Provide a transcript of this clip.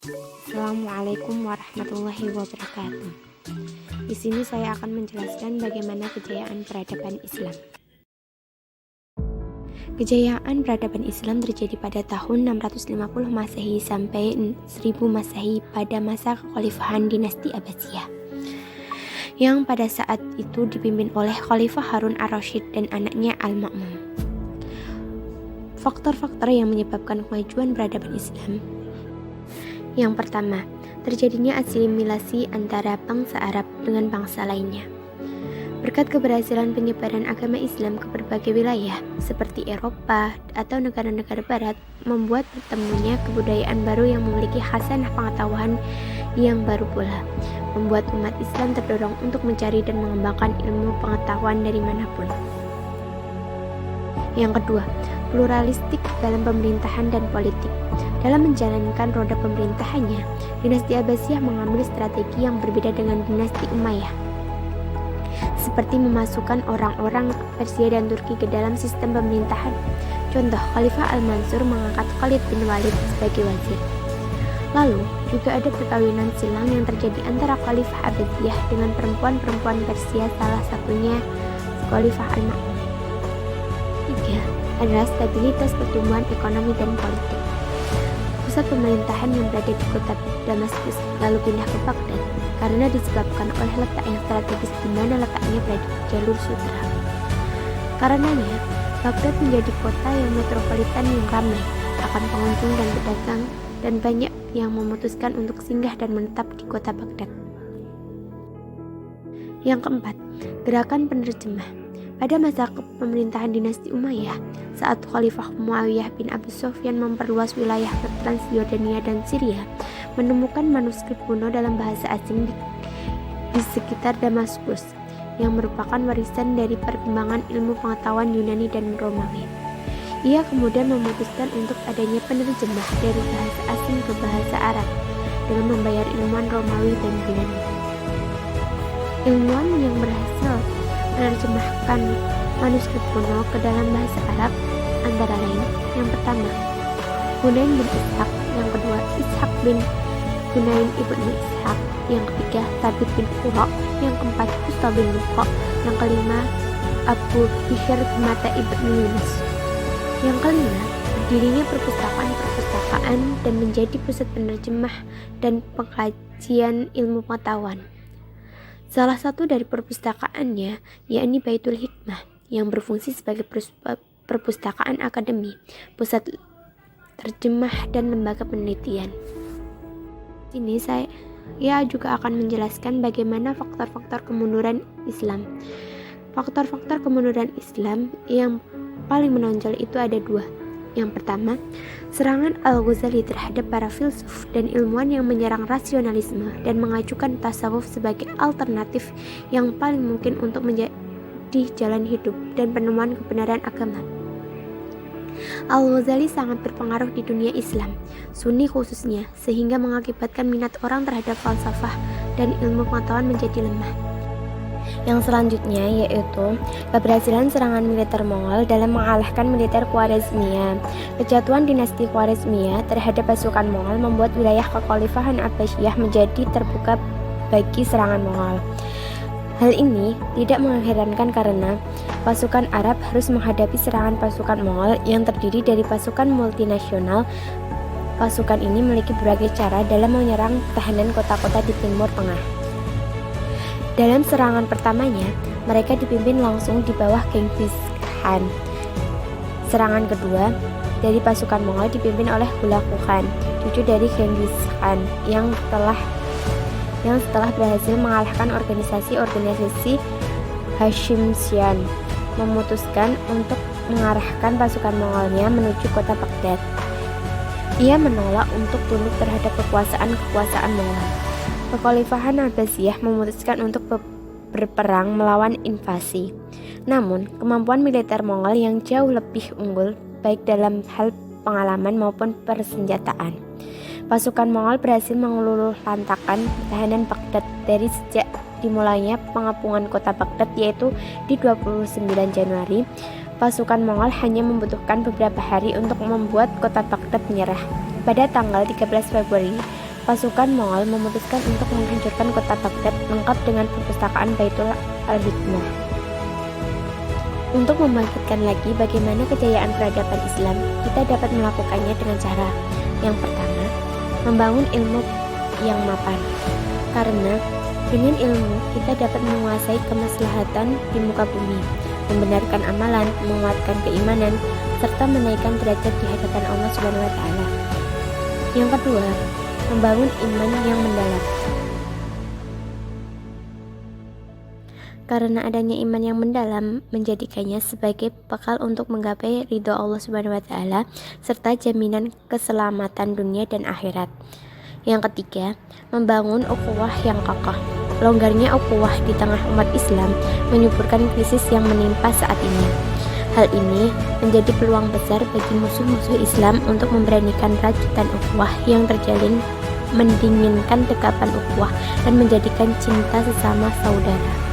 Assalamualaikum warahmatullahi wabarakatuh. Di sini saya akan menjelaskan bagaimana kejayaan peradaban Islam. Kejayaan peradaban Islam terjadi pada tahun 650 Masehi sampai 1000 Masehi pada masa kekhalifahan dinasti Abbasiyah, yang pada saat itu dipimpin oleh Khalifah Harun ar-Rasyid dan anaknya Al-Ma'mun. Faktor-faktor yang menyebabkan kemajuan peradaban Islam. Yang pertama, terjadinya asimilasi antara bangsa Arab dengan bangsa lainnya. Berkat keberhasilan penyebaran agama Islam ke berbagai wilayah, seperti Eropa atau negara-negara Barat, membuat bertemunya kebudayaan baru yang memiliki khasanah pengetahuan yang baru pula, membuat umat Islam terdorong untuk mencari dan mengembangkan ilmu pengetahuan dari manapun. Yang kedua, pluralistik dalam pemerintahan dan politik. Dalam menjalankan roda pemerintahannya, dinasti Abbasiyah mengambil strategi yang berbeda dengan dinasti Umayyah, seperti memasukkan orang-orang Persia dan Turki ke dalam sistem pemerintahan. Contoh, Khalifah Al-Mansur mengangkat Khalid bin Walid sebagai wazir. Lalu, juga ada perkawinan silang yang terjadi antara Khalifah Abbasiyah dengan perempuan-perempuan Persia, salah satunya Khalifah Al-Ma'mun. Tiga, adalah stabilitas pertumbuhan ekonomi dan politik. Pusat pemerintahan yang berada di kota Damaskus lalu pindah ke Baghdad karena disebabkan oleh letak yang strategis di mana letaknya berada di jalur sutra. Karenanya, Baghdad menjadi kota yang metropolitan yang ramai akan pengunjung dan pedagang, dan banyak yang memutuskan untuk singgah dan menetap di kota Baghdad. Yang keempat, gerakan penerjemah. Pada masa pemerintahan dinasti Umayyah, saat Khalifah Muawiyah bin Abi Sufyan memperluas wilayah ke Transjordania dan Syria, menemukan manuskrip kuno dalam bahasa asing di sekitar Damaskus, yang merupakan warisan dari perkembangan ilmu pengetahuan Yunani dan Romawi. Ia kemudian memutuskan untuk adanya penerjemah dari bahasa asing ke bahasa Arab dengan membayar ilmuwan Romawi dan Yunani. Ilmuwan yang berhasil menerjemahkan manuskrip kuno ke dalam bahasa Arab antara lain: yang pertama, Hunain bin Ishaq; yang kedua, Ishaq bin Hunain ibnu Ishaq; yang ketiga, Thabit bin Qurra; yang keempat, Usta bin Luqa; yang kelima, Abu Bishr Mata ibnu Yunus; yang kelima, berdirinya perpustakaan dan menjadi pusat penerjemah dan pengkajian ilmu pengetahuan. Salah satu dari perpustakaannya yakni Baitul Hikmah, yang berfungsi sebagai perpustakaan akademi, pusat terjemah dan lembaga penelitian. Sini saya juga akan menjelaskan bagaimana faktor-faktor kemunduran Islam. Faktor-faktor kemunduran Islam yang paling menonjol itu ada dua. Yang pertama, serangan Al-Ghazali terhadap para filsuf dan ilmuwan yang menyerang rasionalisme dan mengajukan tasawuf sebagai alternatif yang paling mungkin untuk menjadi jalan hidup dan penemuan kebenaran agama. Al-Ghazali sangat berpengaruh di dunia Islam, Sunni khususnya, sehingga mengakibatkan minat orang terhadap falsafah dan ilmu pengetahuan menjadi lemah. Yang selanjutnya yaitu keberhasilan serangan militer Mongol dalam mengalahkan militer Khwarezmiyah. Kejatuhan dinasti Khwarezmiyah terhadap pasukan Mongol membuat wilayah kekhalifahan Abbasiyah menjadi terbuka bagi serangan Mongol. Hal ini tidak mengherankan karena pasukan Arab harus menghadapi serangan pasukan Mongol yang terdiri dari pasukan multinasional. Pasukan ini memiliki berbagai cara dalam menyerang pertahanan kota-kota di Timur Tengah. Dalam serangan pertamanya, mereka dipimpin langsung di bawah Genghis Khan. Serangan kedua dari pasukan Mongol dipimpin oleh Hulagu Khan, cucu dari Genghis Khan, yang setelah berhasil mengalahkan organisasi Hashimshian, memutuskan untuk mengarahkan pasukan Mongolnya menuju kota Baghdad. Ia menolak untuk tunduk terhadap kekuasaan Mongol. Kekhalifahan Abbasiyah memutuskan untuk berperang melawan invasi. Namun, kemampuan militer Mongol yang jauh lebih unggul baik dalam hal pengalaman maupun persenjataan. Pasukan Mongol berhasil mengeluluhlantakkan pertahanan Baghdad dari sejak dimulainya pengepungan kota Baghdad, yaitu di 29 Januari. Pasukan Mongol hanya membutuhkan beberapa hari untuk membuat kota Baghdad menyerah. Pada tanggal 13 Februari, pasukan Mongol memutuskan untuk menghancurkan kota Baghdad lengkap dengan perpustakaan Baitul al-Hikmah. Untuk membangkitkan lagi bagaimana kejayaan peradaban Islam, kita dapat melakukannya dengan cara yang pertama, membangun ilmu yang mapan. Karena dengan ilmu kita dapat menguasai kemaslahatan di muka bumi, membenarkan amalan, menguatkan keimanan, serta menaikkan derajat di hadapan Allah Subhanahu wa taala. Yang kedua, membangun iman yang mendalam. Karena adanya iman yang mendalam menjadikannya sebagai bekal untuk menggapai ridho Allah Subhanahu wa taala serta jaminan keselamatan dunia dan akhirat. Yang ketiga, membangun ukhuwah yang kokoh. Longgarnya ukhuwah di tengah umat Islam menyuburkan krisis yang menimpa saat ini. Hal ini menjadi peluang besar bagi musuh-musuh Islam untuk memberanikan rajutan ukhuwah yang terjalin, mendinginkan dekapan ukhuwah dan menjadikan cinta sesama saudara.